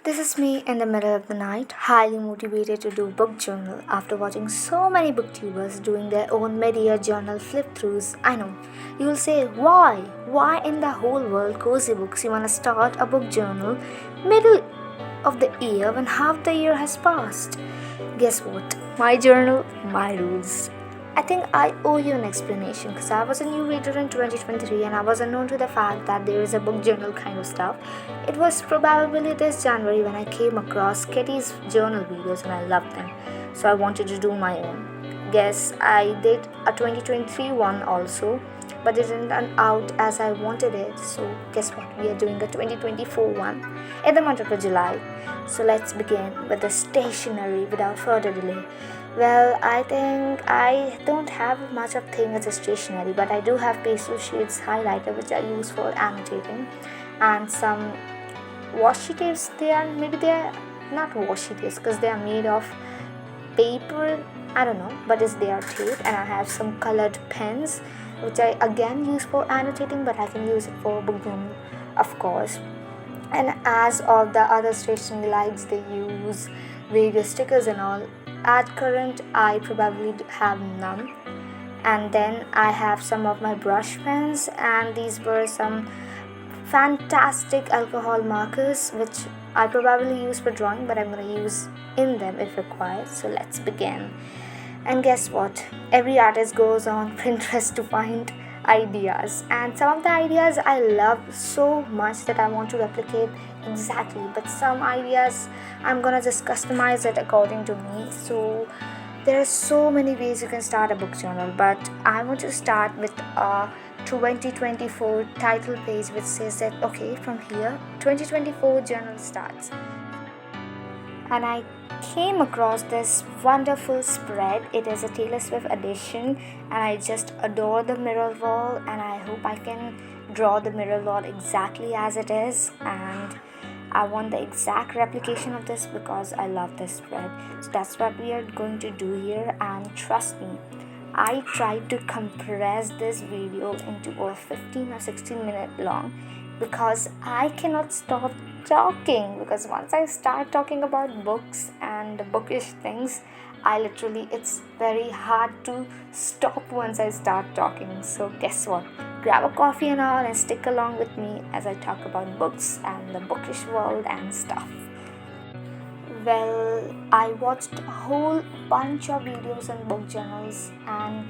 This is me in the middle of the night, highly motivated to do book journal after watching so many booktubers doing their own mid-year journal flip-throughs. I know, you will say, why? Why in the whole world, Cozy Books, you want to start a book journal middle of the year when half the year has passed? Guess what? My journal, my rules. I think I owe you an explanation because I was a new reader in 2023 and I was unknown to the fact that there is a book journal kind of stuff. It was probably this January when I came across Kitty's journal videos and I loved them. So I wanted to do my own. Guess I did a 2023 one also, but it didn't turn out as I wanted it. So guess what? We are doing a 2024 one in the month of July. So let's begin with the stationery without further delay. Well, I think I don't have much of thing as a stationery, but I do have pastel shades highlighter which I use for annotating, and some washi tapes. Maybe they are not washi tapes because they are made of paper. I don't know, but they are tape, and I have some colored pens which I again use for annotating, but I can use it for book journal, of course. And as of the other stationery likes, they use various stickers and all. At current, I probably have none. And then I have some of my brush pens, and these were some fantastic alcohol markers which I probably use for drawing, but I'm going to use in them if required. So let's begin. And guess what? Every artist goes on Pinterest to find ideas, and some of the ideas I love so much that I want to replicate exactly, but some ideas I'm gonna just customize it according to me. So there are so many ways you can start a book journal, but I want to start with a 2024 title page which says that okay, from here 2024 journal starts. And I came across this wonderful spread. It is a Taylor Swift edition, and I just adore the mirror wall, and I hope I can draw the mirror wall exactly as it is, and I want the exact replication of this because I love this spread. So that's what we are going to do here, and trust me, I tried to compress this video into a 15 or 16 minute long because I cannot stop talking, because once I start talking about books and bookish things, it's very hard to stop once I start talking. So guess what? Grab a coffee and all and stick along with me as I talk about books and the bookish world and stuff. Well, I watched a whole bunch of videos on book journals, and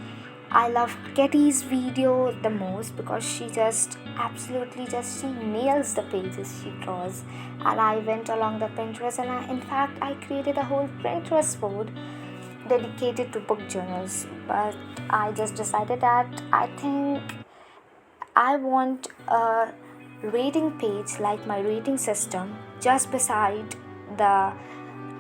I love Ketty's video the most because she she nails the pages she draws. And I went along the Pinterest, and in fact I created a whole Pinterest board dedicated to book journals. But I just decided that I think I want a rating page like my rating system just beside the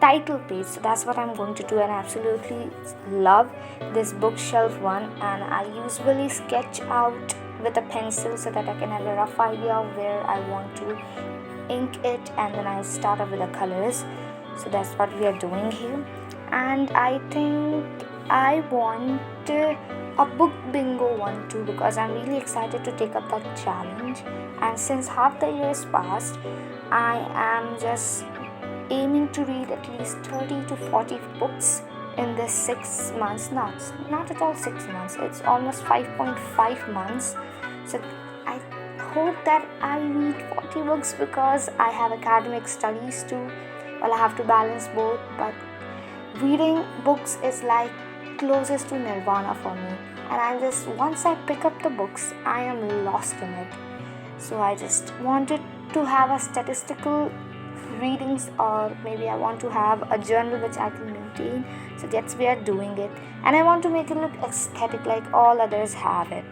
title page. So that's what I'm going to do, and I absolutely love this bookshelf one, and I usually sketch out with a pencil so that I can have a rough idea of where I want to ink it, and then I start off with the colors. So that's what we are doing here, and I think I want a book bingo one too because I'm really excited to take up that challenge. And since half the year is past, I am just aiming to read at least 30 to 40 books in this 6 months. Not at all 6 months, it's almost 5.5 months. So I hope that I read 40 books because I have academic studies too. Well, I have to balance both, but reading books is like closest to nirvana for me, and once I pick up the books, I am lost in it. So I just wanted to have a statistical readings, or maybe I want to have a journal which I can maintain. So that's we are doing it, and I want to make it look aesthetic like all others have it.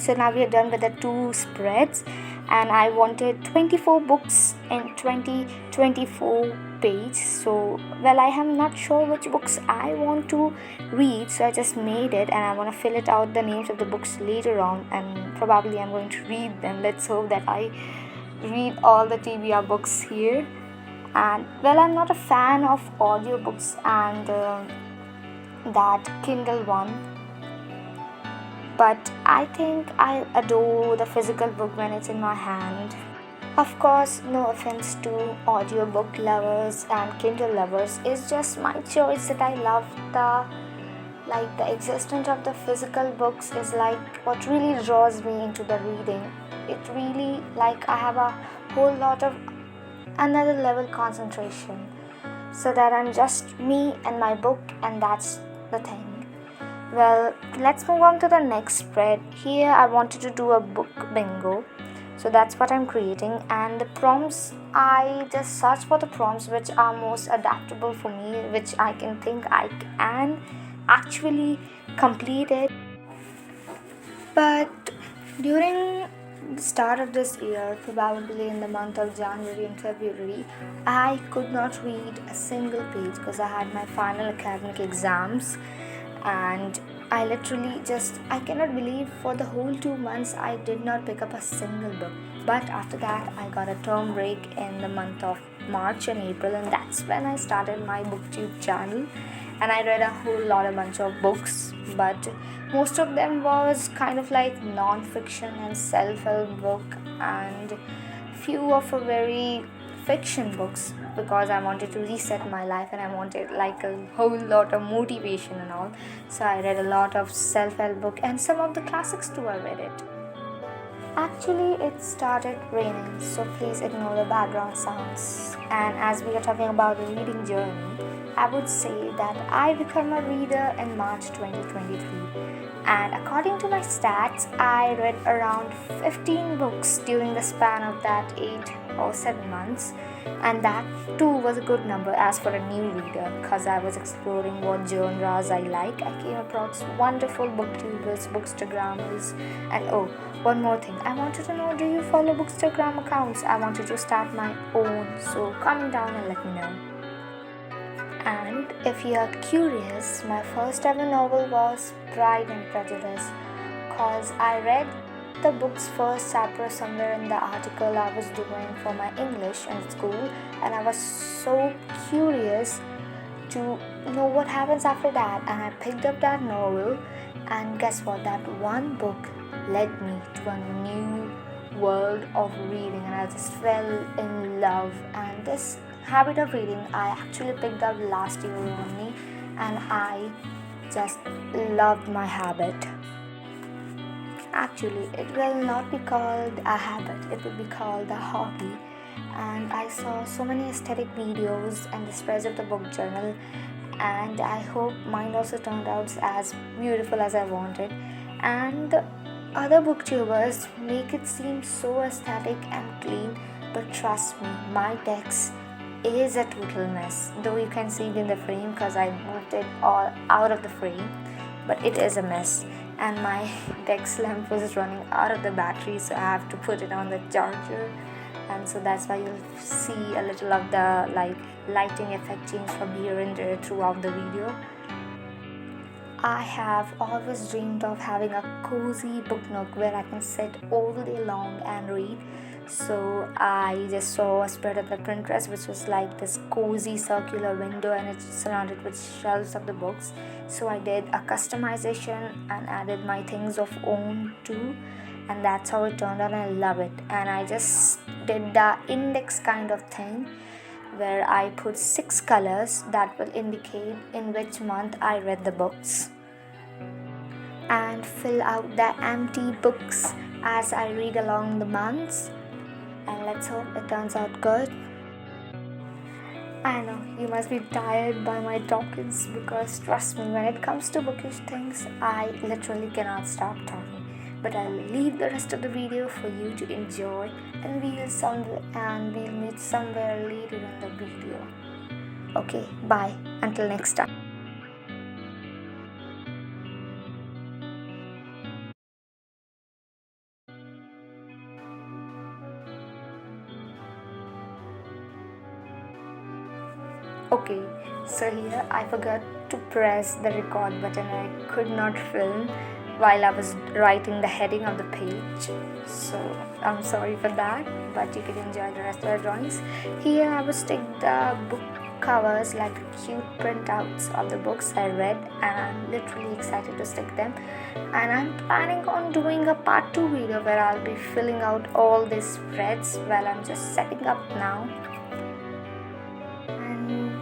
So now we are done with the two spreads, and I wanted 24 books in 2024 page. So well, I am not sure which books I want to read, so I just made it, and I want to fill it out the names of the books later on, and probably I'm going to read them. Let's hope that I read all the TBR books here. And well, I'm not a fan of audiobooks and that Kindle one, but I think I adore the physical book when it's in my hand. Of course, no offense to audiobook lovers and Kindle lovers, it's just my choice that I love the existence of the physical books is like what really draws me into the reading. It really like I have a whole lot of another level concentration, so that I'm just me and my book, and that's the thing. Well, let's move on to the next spread. Here I wanted to do a book bingo. So that's what I'm creating, and the prompts, I just search for the prompts which are most adaptable for me, which I can think I can actually complete it. But during the start of this year, probably in the month of January and February, I could not read a single page because I had my final academic exams, and I literally I cannot believe for the whole 2 months I did not pick up a single book. But after that, I got a term break in the month of March and April, and that's when I started my booktube channel. And I read a whole lot, a bunch of books, but most of them was kind of like non-fiction and self-help book, and few of a very fiction books, because I wanted to reset my life and I wanted like a whole lot of motivation and all. So I read a lot of self-help book, and some of the classics too I read it. Actually, it started raining, so please ignore the background sounds. And as we are talking about a reading journey, I would say that I became a reader in March 2023. And according to my stats, I read around 15 books during the span of that 8 or 7 months. And that too was a good number as for a new reader, because I was exploring what genres I like. I came across wonderful booktubers, bookstagrammers, and oh, one more thing. I wanted to know, do you follow bookstagram accounts? I wanted to start my own, so comment down and let me know. And if you are curious, my first ever novel was Pride and Prejudice, cause I read the book's first chapter somewhere in the article I was doing for my English in school, and I was so curious to know what happens after that, and I picked up that novel, and guess what, that one book led me to a new world of reading, and I just fell in love. And this habit of reading I actually picked up last year only, and I just loved my habit. Actually, it will not be called a habit, it will be called a hobby. And I saw so many aesthetic videos and the spreads of the book journal, and I hope mine also turned out as beautiful as I wanted. And the other booktubers make it seem so aesthetic and clean, but trust me, my text is a total mess. Though you can see it in the frame because I moved it all out of the frame, but it is a mess. And my desk lamp was running out of the battery, so I have to put it on the charger, and so that's why you'll see a little of the lighting effect change from here and there throughout the video. I have always dreamed of having a cozy book nook where I can sit all day long and read. So I just saw a spread of the Pinterest, which was like this cozy circular window, and it's surrounded with shelves of the books. So I did a customization and added my things of own too, and that's how it turned out, and I love it. And I just did the index kind of thing where I put 6 colors that will indicate in which month I read the books, and fill out the empty books as I read along the months, and let's hope it turns out good. I know you must be tired by my talkings, because trust me, when it comes to bookish things, I literally cannot stop talking. But I'll leave the rest of the video for you to enjoy, and we'll meet somewhere later in the video. Okay, bye. Until next time. Okay, so here I forgot to press the record button. I could not film while I was writing the heading of the page, so I'm sorry for that, but you can enjoy the rest of the drawings. Here I will stick the book covers, like the cute printouts of the books I read, and I'm literally excited to stick them. And I'm planning on doing a part 2 video where I'll be filling out all these spreads while I'm just setting up now. And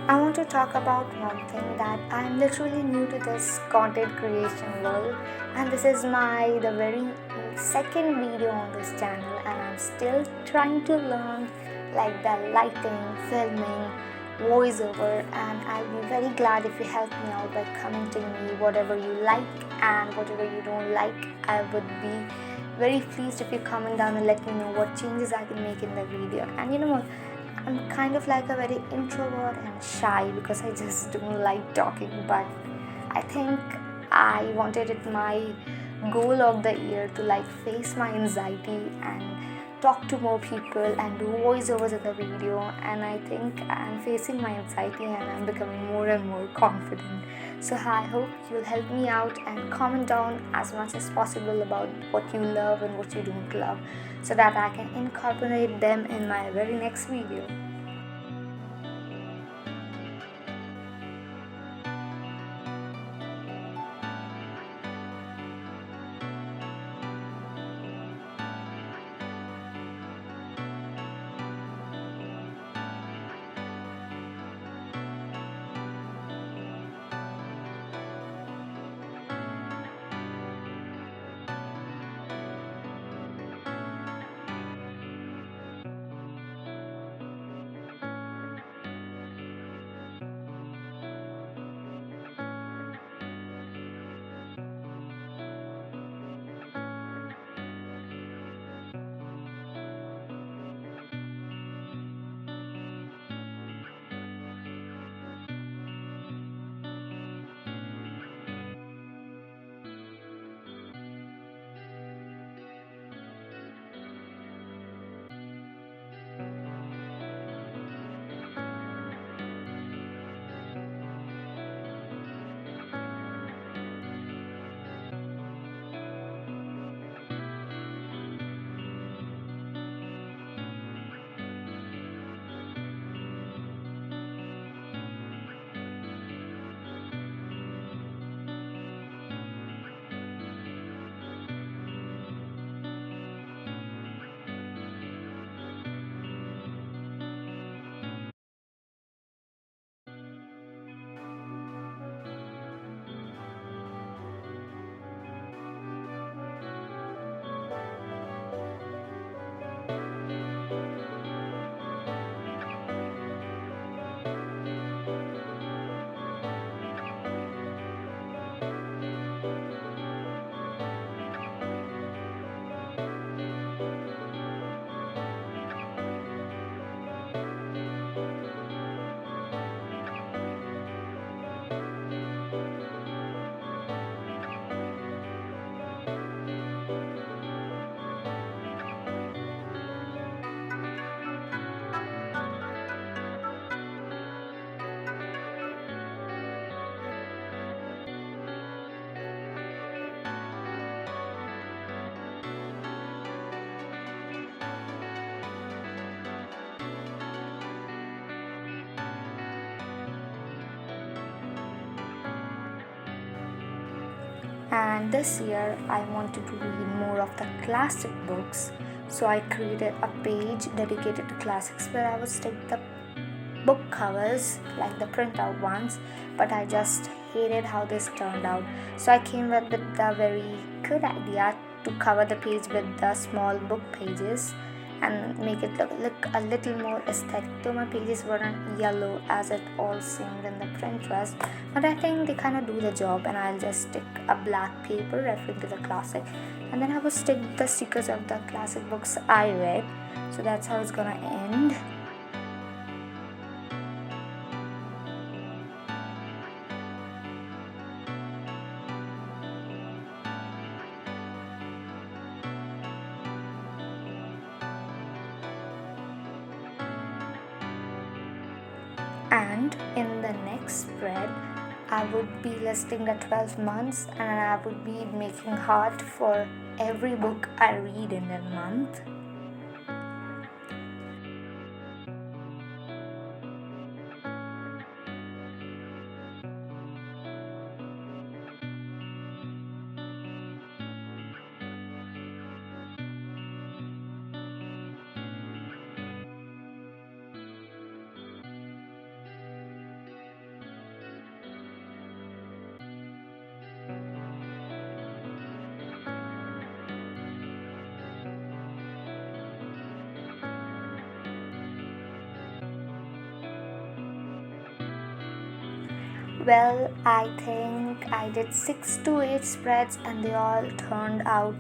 I want to talk about one thing, that I'm literally new to this content creation world, and this is the very second video on this channel, and I'm still trying to learn like the lighting, filming, voiceover, and I'll be very glad if you help me out by commenting me whatever you like and whatever you don't like. I would be very pleased if you comment down and let me know what changes I can make in the video. And you know what, I'm kind of like a very introvert and shy because I just don't like talking, but I think I wanted it my goal of the year to like face my anxiety and talk to more people and do voiceovers in the video, and I think I'm facing my anxiety and I'm becoming more and more confident. So I hope you'll help me out and comment down as much as possible about what you love and what you don't love, so that I can incorporate them in my very next video. And this year I wanted to read more of the classic books, so I created a page dedicated to classics where I would stick the book covers like the printout ones, but I just hated how this turned out. So I came up with the very good idea to cover the page with the small book pages and make it look a little more aesthetic, though my pages weren't yellow as it all seemed in the print was, but I think they kind of do the job. And I'll just stick a black paper referring to the classic, and then I will stick the stickers of the classic books I read. So that's how it's gonna end. And in the next spread, I would be listing the 12 months, and I would be making heart for every book I read in a month. Well, I think I did 6 to 8 spreads and they all turned out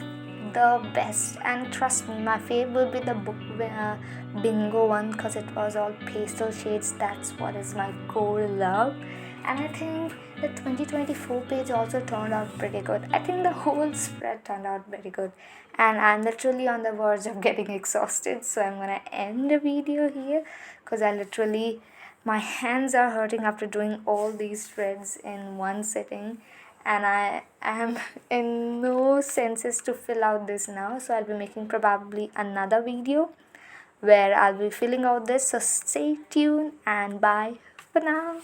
the best. And trust me, my fave will be the bingo one because it was all pastel shades. That's what is my core love. And I think the 2024 page also turned out pretty good. I think the whole spread turned out very good. And I'm literally on the verge of getting exhausted. So I'm gonna end the video here because I literally my hands are hurting after doing all these threads in one sitting, and I am in no senses to fill out this now. So I'll be making probably another video where I'll be filling out this. So stay tuned and bye for now.